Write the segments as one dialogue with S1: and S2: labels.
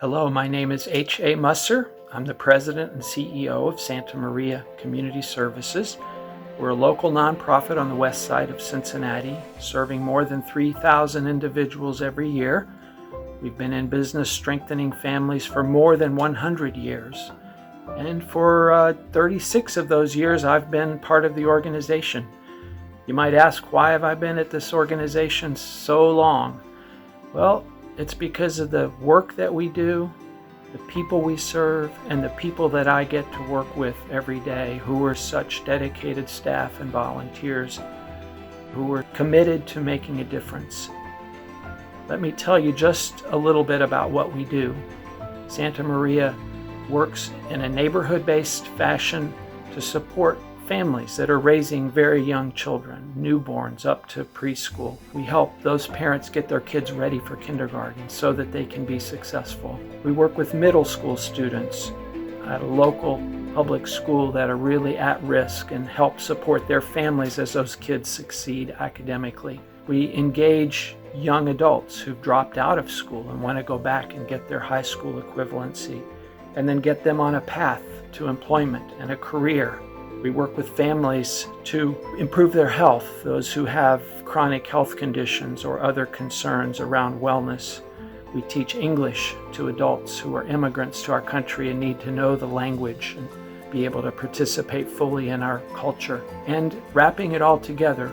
S1: Hello, my name is H.A. Musser. I'm the president and CEO of Santa Maria Community Services. We're a local nonprofit on the west side of Cincinnati, serving more than 3,000 individuals every year. We've been in business strengthening families for more than 100 years. And for 36 of those years, I've been part of the organization. You might ask, why have I been at this organization so long? Well, it's because of the work that we do, the people we serve, and the people that I get to work with every day who are such dedicated staff and volunteers who are committed to making a difference. Let me tell you just a little bit about what we do. Santa Maria works in a neighborhood-based fashion to support families that are raising very young children, newborns up to preschool. We help those parents get their kids ready for kindergarten so that they can be successful. We work with middle school students at a local public school that are really at risk and help support their families as those kids succeed academically. We engage young adults who've dropped out of school and want to go back and get their high school equivalency, and then get them on a path to employment and a career. We work with families to improve their health, those who have chronic health conditions or other concerns around wellness. We teach English to adults who are immigrants to our country and need to know the language and be able to participate fully in our culture. And wrapping it all together,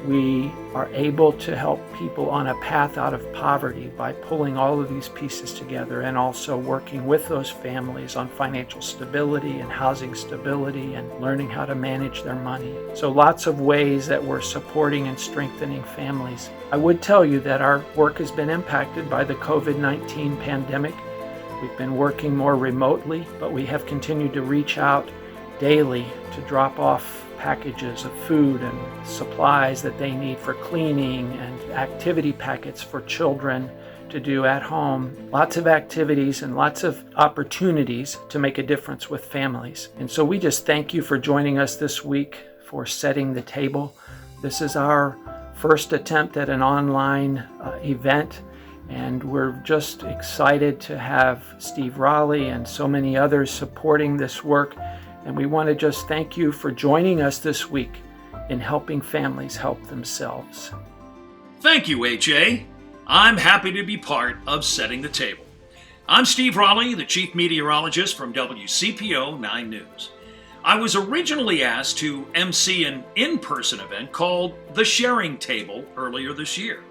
S1: we are able to help people on a path out of poverty by pulling all of these pieces together and also working with those families on financial stability and housing stability and learning how to manage their money. So lots of ways that we're supporting and strengthening families. I would tell you that our work has been impacted by the COVID-19 pandemic. We've been working more remotely, but we have continued to reach out daily to drop off packages of food and supplies that they need for cleaning and activity packets for children to do at home. Lots of activities and lots of opportunities to make a difference with families. And so we just thank you for joining us this week for Setting the Table. This is our first attempt at an online event, and we're just excited to have Steve Raleigh and so many others supporting this work. And we want to just thank you for joining us this week in helping families help themselves.
S2: Thank you, H.A. I'm happy to be part of Setting the Table. I'm Steve Raleigh, the Chief Meteorologist from WCPO 9 News. I was originally asked to MC an in-person event called The Sharing Table earlier this year.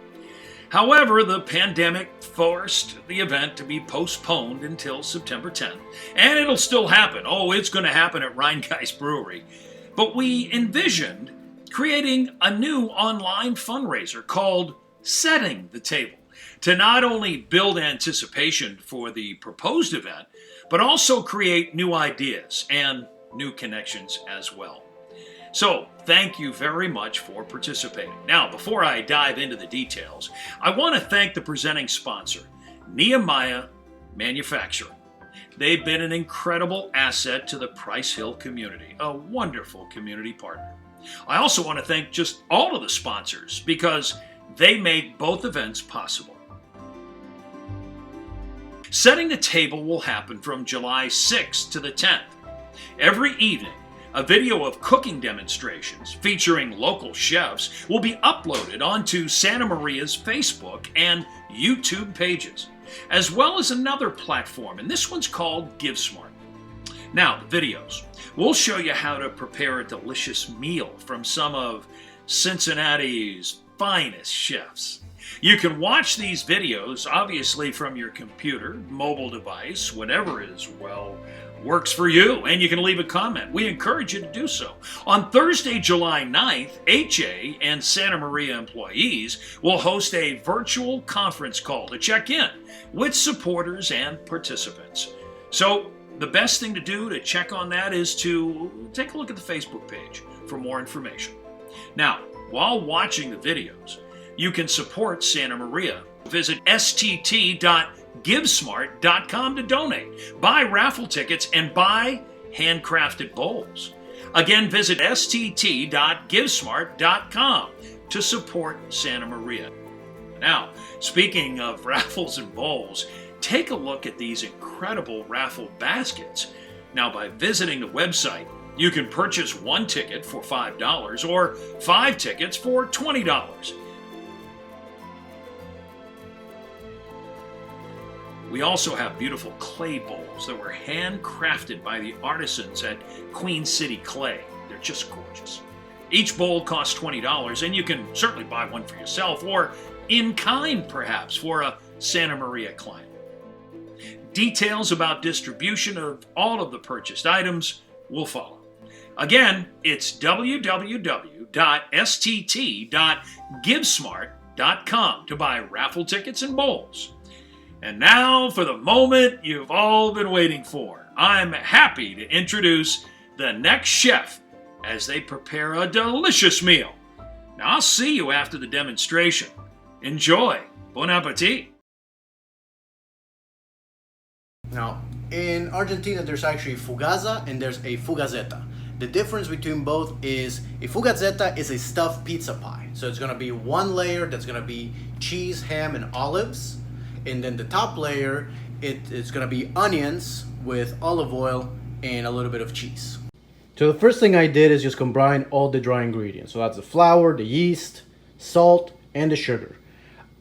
S2: However, the pandemic forced the event to be postponed until September 10th, and it'll still happen. Oh, it's going to happen at Rheingeist Brewery. But we envisioned creating a new online fundraiser called Setting the Table to not only build anticipation for the proposed event, but also create new ideas and new connections as well. So, thank you very much for participating. Now, before I dive into the details, I want to thank the presenting sponsor, Nehemiah Manufacturing. They've been an incredible asset to the Price Hill community, a wonderful community partner. I also want to thank just all of the sponsors because they make both events possible. Setting the Table will happen from July 6th to the 10th. Every evening, a video of cooking demonstrations featuring local chefs will be uploaded onto Santa Maria's Facebook and YouTube pages, as well as another platform, and this one's called GiveSmart. Now, the videos. We'll show you how to prepare a delicious meal from some of Cincinnati's finest chefs. You can watch these videos, obviously, from your computer, mobile device, whatever is, well, works for you, and you can leave a comment. We encourage you to do so. On Thursday, July 9th, HA and Santa Maria employees will host a virtual conference call to check in with supporters and participants. So the best thing to do to check on that is to take a look at the Facebook page for more information. Now, while watching the videos, you can support Santa Maria. Visit stt.givesmart.com to donate, buy raffle tickets, and buy handcrafted bowls. Again, visit stt.givesmart.com to support Santa Maria. Now, speaking of raffles and bowls, take a look at these incredible raffle baskets. Now, by visiting the website, you can purchase one ticket for $5 or 5 tickets for $20. We also have beautiful clay bowls that were handcrafted by the artisans at Queen City Clay. They're just gorgeous. Each bowl costs $20, and you can certainly buy one for yourself or in kind, perhaps, for a Santa Maria client. Details about distribution of all of the purchased items will follow. Again, it's www.stt.givesmart.com to buy raffle tickets and bowls. And now for the moment you've all been waiting for. I'm happy to introduce the next chef as they prepare a delicious meal. Now I'll see you after the demonstration. Enjoy. Bon appetit.
S3: Now, in Argentina, there's actually fugaza and there's a fugazetta. The difference between both is a fugazetta is a stuffed pizza pie. So it's gonna be one layer that's gonna be cheese, ham, and olives. And then the top layer, it's gonna be onions with olive oil and a little bit of cheese. So the first thing I did is just combine all the dry ingredients. So that's the flour, the yeast, salt, and the sugar.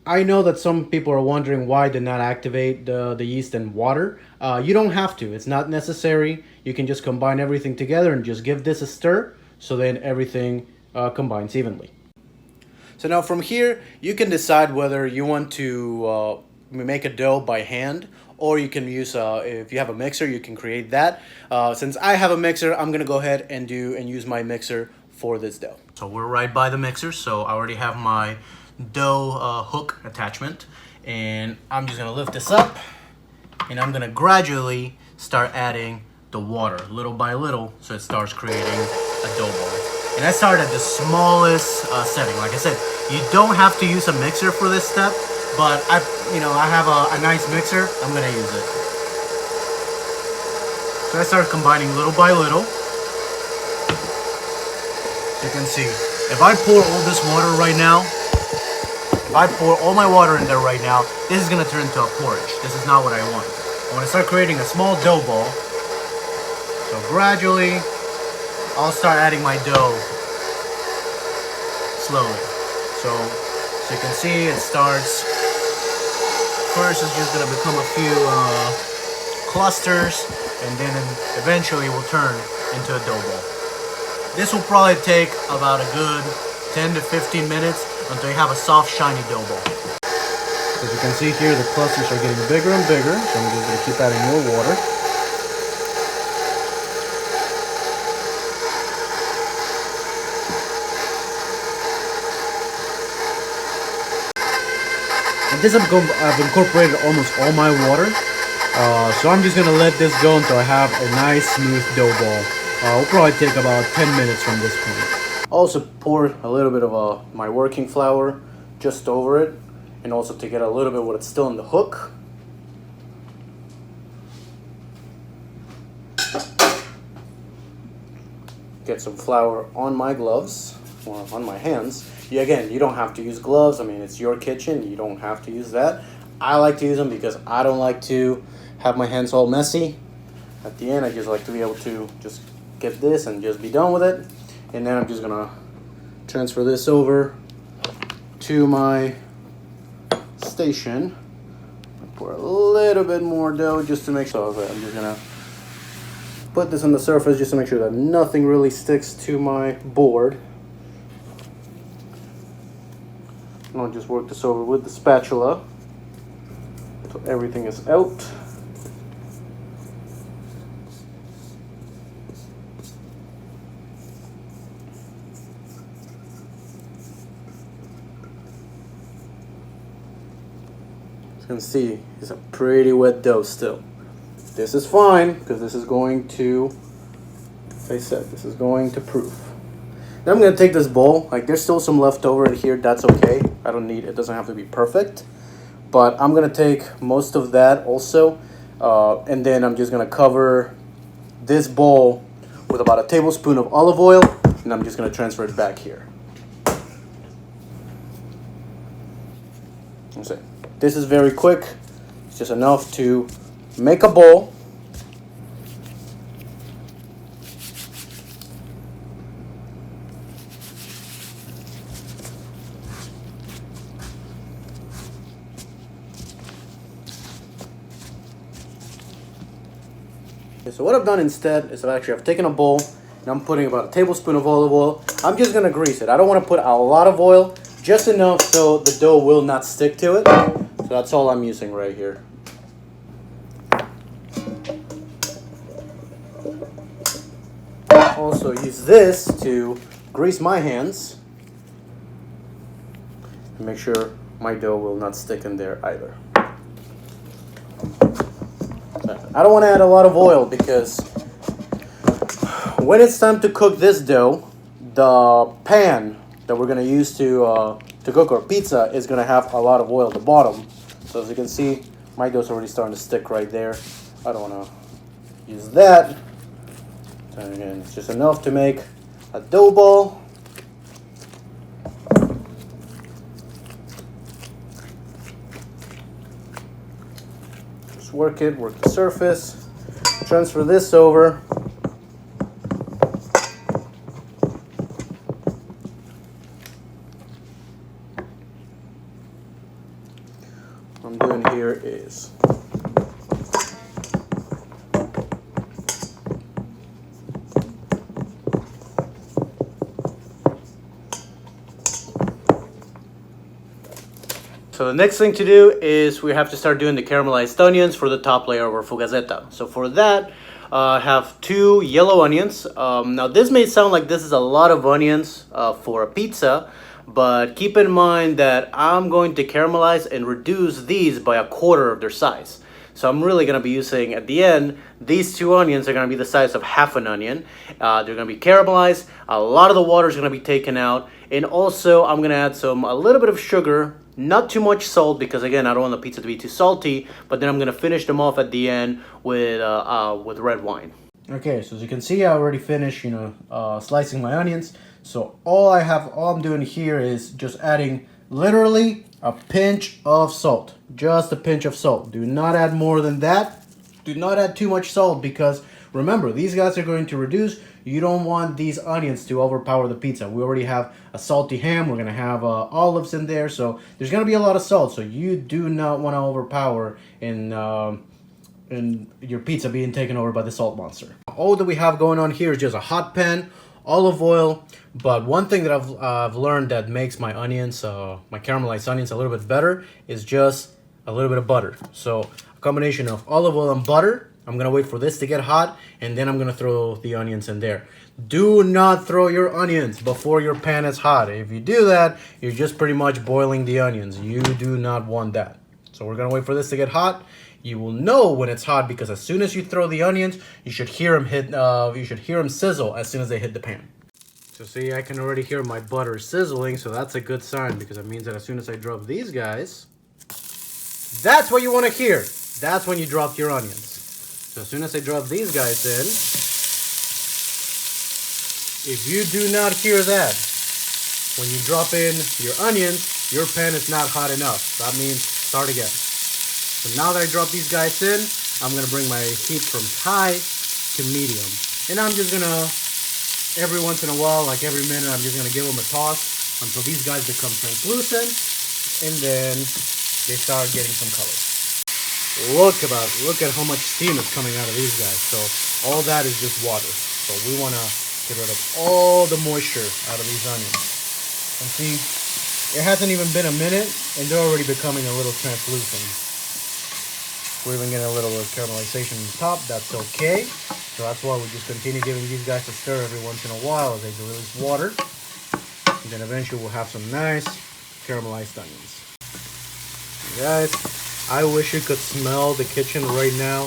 S3: I know that some people are wondering why I did not activate the yeast and water. You don't have to. It's not necessary. You can just combine everything together and just give this a stir so then everything combines evenly. So now from here, you can decide whether you want to make a dough by hand, or you can use, if you have a mixer, you can create that. Since I have a mixer, I'm gonna go ahead and use my mixer for this dough. So we're right by the mixer, so I already have my dough hook attachment, and I'm just gonna lift this up, and I'm gonna gradually start adding the water, little by little, so it starts creating a dough ball. And I start at the smallest setting. Like I said, you don't have to use a mixer for this step, but I have a nice mixer. I'm gonna use it. So I start combining little by little. You can see, if I pour all this water right now, if I pour all my water in there right now, this is gonna turn into a porridge. This is not what I want. I want to start creating a small dough ball. So gradually, I'll start adding my dough slowly. So you can see it starts. First, it's just gonna become a few clusters, and then eventually will turn into a dough ball. This will probably take about a good 10 to 15 minutes until you have a soft, shiny dough ball. As you can see here, the clusters are getting bigger and bigger, so I'm just gonna keep adding more water. This I've incorporated almost all my water, so I'm just gonna let this go until I have a nice smooth dough ball. It'll probably take about 10 minutes from this point. Also pour a little bit of my working flour just over it, and also to get a little bit what's still in the hook. Get some flour on my gloves, or on my hands. Again, you don't have to use gloves. I mean, it's your kitchen. You don't have to use that. I like to use them because I don't like to have my hands all messy. At the end, I just like to be able to just get this and just be done with it. And then I'm just gonna transfer this over to my station. Pour a little bit more dough just to make sure that I'm just gonna put this on the surface just to make sure that nothing really sticks to my board. I'll just work this over with the spatula so everything is out. As you can see, it's a pretty wet dough still. This is fine because this is going to, as I said, this is going to proof. Now I'm going to take this bowl, like there's still some left over in here, that's okay. I don't need, it doesn't have to be perfect. But I'm going to take most of that also, and then I'm just going to cover this bowl with about a tablespoon of olive oil, and I'm just going to transfer it back here. This is very quick. It's just enough to make a bowl. Okay, so what I've done instead is I've taken a bowl and I'm putting about a tablespoon of olive oil. I'm just gonna grease it. I don't want to put a lot of oil, just enough so the dough will not stick to it. So that's all I'm using right here. Also use this to grease my hands and make sure my dough will not stick in there either. I don't want to add a lot of oil because when it's time to cook this dough, the pan that we're going to use to cook our pizza is going to have a lot of oil at the bottom. So as you can see, my dough's already starting to stick right there. I don't want to use that. So again, it's just enough to make a dough ball. Just work the surface, transfer this over. What I'm doing here is so the next thing to do is we have to start doing the caramelized onions for the top layer of our fugazetta. So for that, I have 2 yellow onions. Now this may sound like this is a lot of onions for a pizza, but keep in mind that I'm going to caramelize and reduce these by a quarter of their size. So I'm really going to be using, at the end, these 2 onions are going to be the size of half an onion. They're going to be caramelized. A lot of the water is going to be taken out. And also, I'm going to add a little bit of sugar, not too much salt, because again, I don't want the pizza to be too salty. But then I'm going to finish them off at the end with red wine. Okay, so as you can see, I already finished, slicing my onions. So all I'm doing here is just adding literally a pinch of salt. Just a pinch of salt. Do not add more than that. Do not add too much salt because remember, these guys are going to reduce. You don't want these onions to overpower the pizza. We already have a salty ham. We're going to have olives in there. So there's going to be a lot of salt. So you do not want to overpower in your pizza being taken over by the salt monster. All that we have going on here is just a hot pan, olive oil. But one thing that I've learned that makes my onions, my caramelized onions a little bit better is just a little bit of butter. So a combination of olive oil and butter. I'm going to wait for this to get hot, and then I'm going to throw the onions in there. Do not throw your onions before your pan is hot. If you do that, you're just pretty much boiling the onions. You do not want that. So we're going to wait for this to get hot. You will know when it's hot because as soon as you throw the onions, you should hear them sizzle as soon as they hit the pan. So see, I can already hear my butter sizzling, so that's a good sign because it means that as soon as I drop these guys, that's what you want to hear. That's when you drop your onions. So as soon as I drop these guys in, if you do not hear that, when you drop in your onions, your pan is not hot enough. That means start again. So now that I drop these guys in, I'm going to bring my heat from high to medium. And I'm just going to, every once in a while, like every minute, I'm just going to give them a toss until these guys become translucent. And then they start getting some color. Look at how much steam is coming out of these guys. So all that is just water. So we want to get rid of all the moisture out of these onions. And see, it hasn't even been a minute and they're already becoming a little translucent. We're even getting a little caramelization on the top. That's okay. So that's why we just continue giving these guys a stir every once in a while as they release water. And then eventually we'll have some nice caramelized onions. Guys, I wish you could smell the kitchen right now.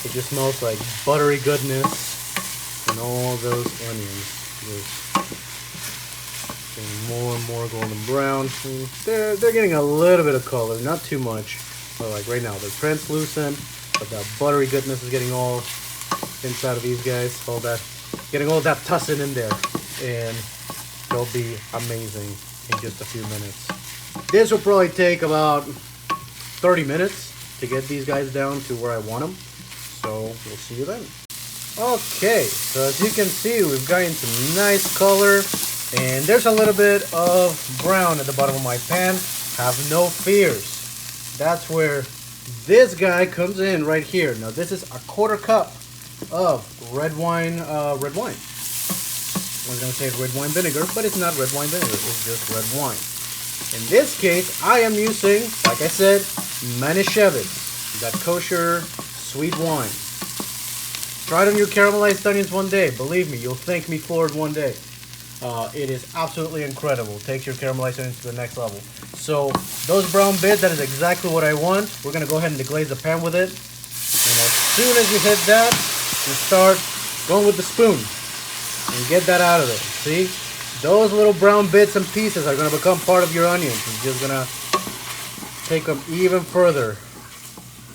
S3: It just smells like buttery goodness and all those onions. Just getting more and more golden brown. They're getting a little bit of color, not too much. But like right now, they're translucent, but that buttery goodness is getting all inside of these guys. Getting all that tussin in there, and they'll be amazing in just a few minutes. This will probably take about 30 minutes to get these guys down to where I want them. So we'll see you then. Okay, so as you can see, we've gotten some nice color, and there's a little bit of brown at the bottom of my pan. Have no fears. That's where this guy comes in right here. Now this is a 1/4 cup of red wine. I was gonna say red wine vinegar, but it's not red wine vinegar. It's just red wine. In this case, I am using, like I said, Manischewitz, that kosher sweet wine. Try it on your caramelized onions one day. Believe me, you'll thank me for it one day. It is absolutely incredible. Takes your caramelized onions to the next level. So those brown bits, that is exactly what I want. We're gonna go ahead and deglaze the pan with it. And as soon as you hit that, you start going with the spoon and get that out of there. See? Those little brown bits and pieces are gonna become part of your onions. It's just gonna take them even further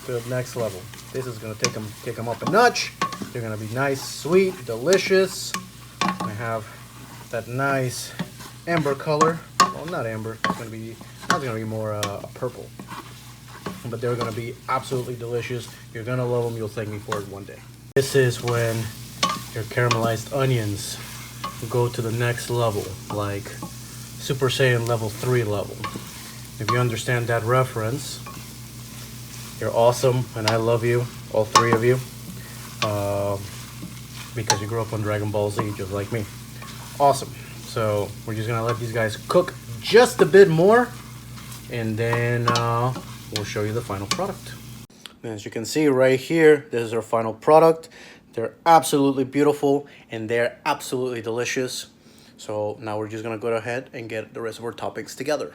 S3: to the next level. This is gonna take them up a notch. They're gonna be nice, sweet, delicious. I have that nice amber color. Well, not amber. It's gonna be more purple. But they're gonna be absolutely delicious. You're gonna love them. You'll thank me for it one day. This is when your caramelized onions go to the next level, like Super Saiyan level 3 level. If you understand that reference, you're awesome, and I love you, all three of you, because you grew up on Dragon Ball Z just like me. Awesome. So we're just gonna let these guys cook just a bit more, and then we'll show you the final product. And as you can see right here, this is our final product. They're absolutely beautiful, and they're absolutely delicious. So now we're just gonna go ahead and get the rest of our toppings together.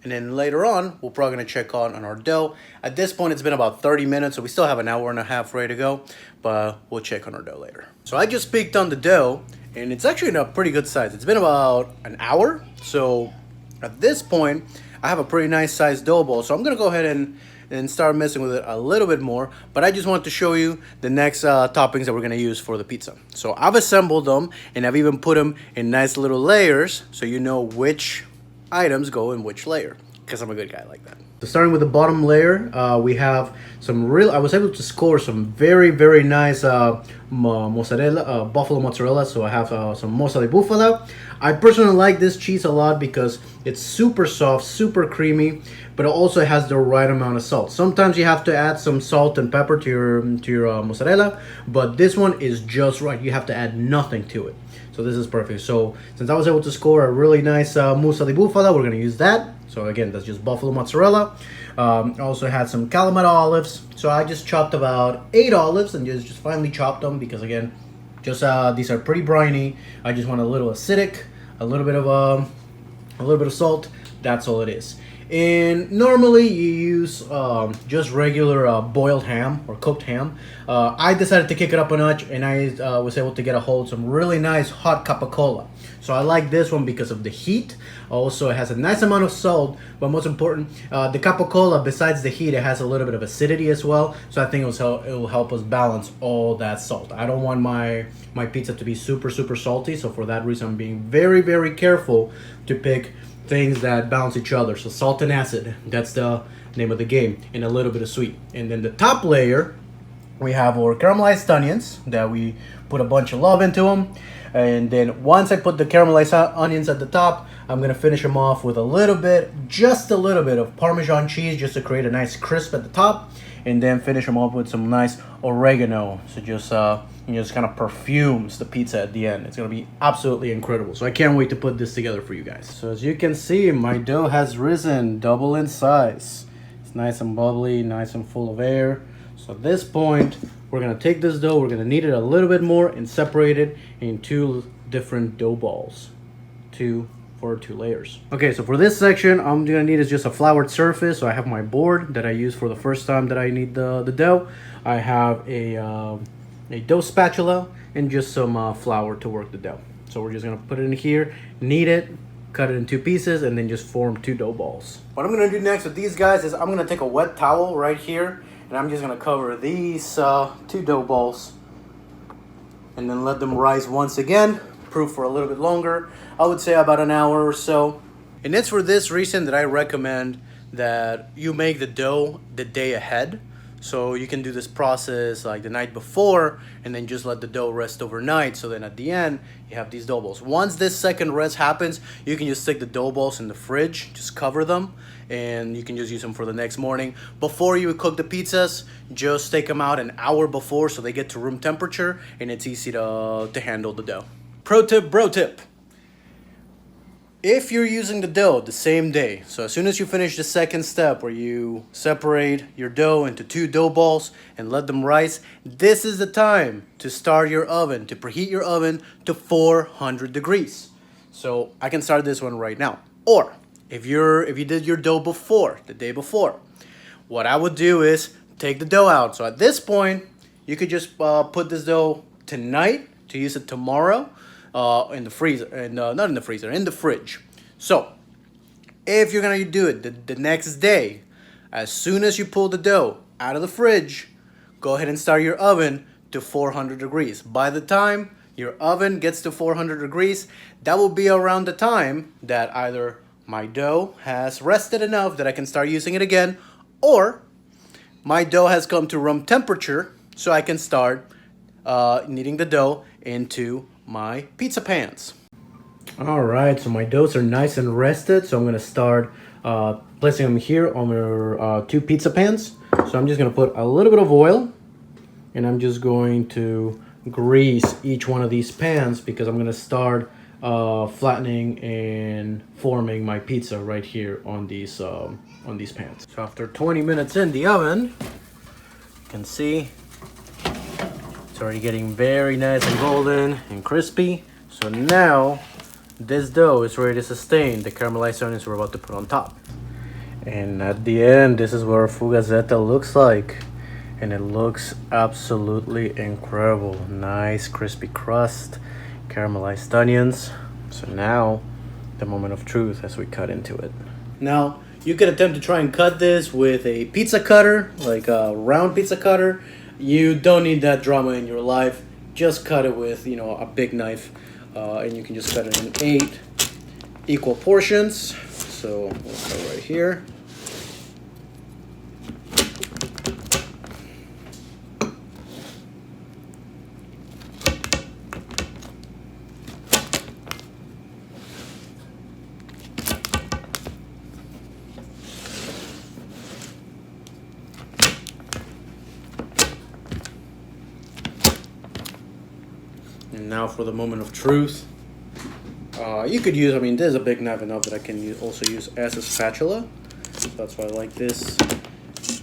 S3: And then later on, we're probably gonna check on our dough. At this point, it's been about 30 minutes, so we still have an hour and a half ready to go, but we'll check on our dough later. So I just peeked on the dough, and it's actually in a pretty good size. It's been about an hour, so at this point, I have a pretty nice sized dough ball. So I'm gonna go ahead and start messing with it a little bit more, but I just want to show you the next toppings that we're gonna use for the pizza. So I've assembled them, and I've even put them in nice little layers, so you know which items go in which layer, because I'm a good guy like that. So starting with the bottom layer, we have some I was able to score some very, very nice mozzarella, buffalo mozzarella. So I have some mozzarella di bufala. I personally like this cheese a lot because it's super soft, super creamy, but it also has the right amount of salt. Sometimes you have to add some salt and pepper to your mozzarella, but this one is just right. You have to add nothing to it. So this is perfect. So since I was able to score a really nice mousse di bufala, we're gonna use that. So again, that's just buffalo mozzarella. I also had some kalamatta olives. So I just chopped about 8 olives and just finely chopped them because again, just these are pretty briny. I just want a little acidic, a little bit of salt. That's all it is. And normally you use just regular boiled ham or cooked ham. I decided to kick it up a notch, and I was able to get a hold of some really nice hot capacolla. So I like this one because of the heat. Also, it has a nice amount of salt, but most important, the capacolla, besides the heat, it has a little bit of acidity as well. So I think it will help us balance all that salt. I don't want my pizza to be super, super salty. So for that reason, I'm being very, very careful to pick things that balance each other. So salt and acid, that's the name of the game, and a little bit of sweet. And then the top layer, we have our caramelized onions that we put a bunch of love into them. And then once I put the caramelized onions at the top, I'm gonna finish them off with just a little bit of Parmesan cheese, just to create a nice crisp at the top, and then finish them off with some nice oregano. So just kind of perfumes the pizza at the end. It's gonna be absolutely incredible. So I can't wait to put this together for you guys. So as you can see, my dough has risen double in size. It's nice and bubbly, nice and full of air. So at this point, we're gonna take this dough, we're gonna knead it a little bit more and separate it in 2 different dough balls, 2 layers. Okay, so for this section, I'm gonna need is just a floured surface. So I have my board that I use for the first time that I knead the dough. I have a dough spatula and just some flour to work the dough. So we're just gonna put it in here, knead it, cut it in 2 pieces, and then just form 2 dough balls. What I'm gonna do next with these guys is I'm gonna take a wet towel right here, and I'm just gonna cover these 2 dough balls and then let them rise once again, proof for a little bit longer. I would say about an hour or so. And it's for this reason that I recommend that you make the dough the day ahead. So you can do this process like the night before and then just let the dough rest overnight. So then at the end, you have these dough balls. Once this second rest happens, you can just stick the dough balls in the fridge, just cover them, and you can just use them for the next morning. Before you cook the pizzas, just take them out an hour before so they get to room temperature and it's easy to handle the dough. Pro tip, bro tip. If you're using the dough the same day, so as soon as you finish the second step where you separate your dough into 2 dough balls and let them rise, this is the time to start your oven, to preheat your oven to 400 degrees. So I can start this one right now. Or if you did your dough before, the day before, what I would do is take the dough out. So at this point, you could just put this dough tonight to use it tomorrow. In the freezer, and not in the freezer, in the fridge. So, if you're gonna do it the next day, as soon as you pull the dough out of the fridge, go ahead and start your oven to 400 degrees. By the time your oven gets to 400 degrees, that will be around the time that either my dough has rested enough that I can start using it again, or my dough has come to room temperature so I can start kneading the dough into my pizza pans. Alright, so my doughs are nice and rested, so I'm going to start placing them here on our 2 pizza pans. So I'm just going to put a little bit of oil, and I'm just going to grease each one of these pans because I'm going to start flattening and forming my pizza right here on these pans. So after 20 minutes in the oven, you can see it's already getting very nice and golden and crispy. So now this dough is ready to sustain the caramelized onions we're about to put on top. And at the end, this is what our fugazetta looks like. And it looks absolutely incredible. Nice crispy crust, caramelized onions. So now, the moment of truth as we cut into it. Now, you could attempt to try and cut this with a pizza cutter, like a round pizza cutter. You don't need that drama in your life. Just cut it with, a big knife, and you can just cut it in 8 equal portions. So we'll start right here. And now for the moment of truth. You could use, this is a big knife enough that I can also use as a spatula. That's why I like this.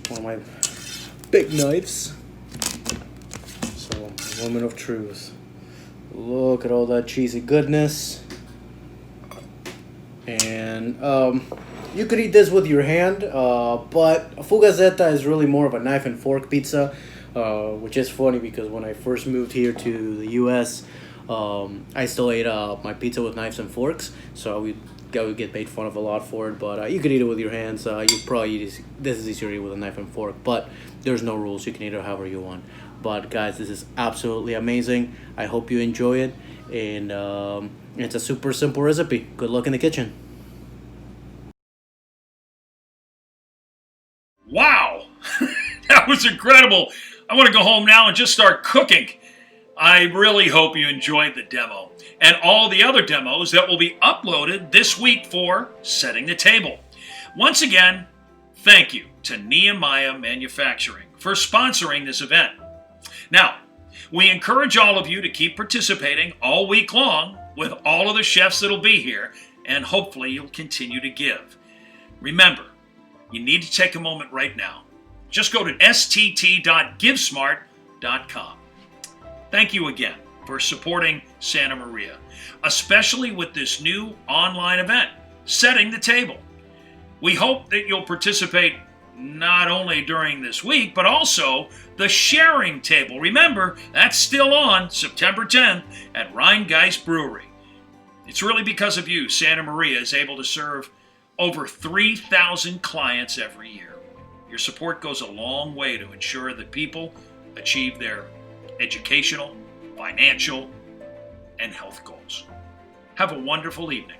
S3: One of my big knives. So, moment of truth. Look at all that cheesy goodness. And you could eat this with your hand, but a fugazetta is really more of a knife and fork pizza. Which is funny because when I first moved here to the U.S., I still ate my pizza with knives and forks, so I would get made fun of a lot for it. But you could eat it with your hands. You probably this is easier to eat with a knife and fork, but there's no rules. You can eat it however you want. But guys, this is absolutely amazing. I hope you enjoy it, and it's a super simple recipe. Good luck in the kitchen.
S2: Wow, that was incredible. I want to go home now and just start cooking. I really hope you enjoyed the demo and all the other demos that will be uploaded this week for Setting the Table. Once again, thank you to Nehemiah Manufacturing for sponsoring this event. Now, we encourage all of you to keep participating all week long with all of the chefs that'll be here, and hopefully you'll continue to give. Remember, you need to take a moment right now. Just go to stt.givesmart.com. Thank you again for supporting Santa Maria, especially with this new online event, Setting the Table. We hope that you'll participate not only during this week, but also the sharing table. Remember, that's still on September 10th at Rheingeist Brewery. It's really because of you Santa Maria is able to serve over 3,000 clients every year. Your support goes a long way to ensure that people achieve their educational, financial, and health goals. Have a wonderful evening.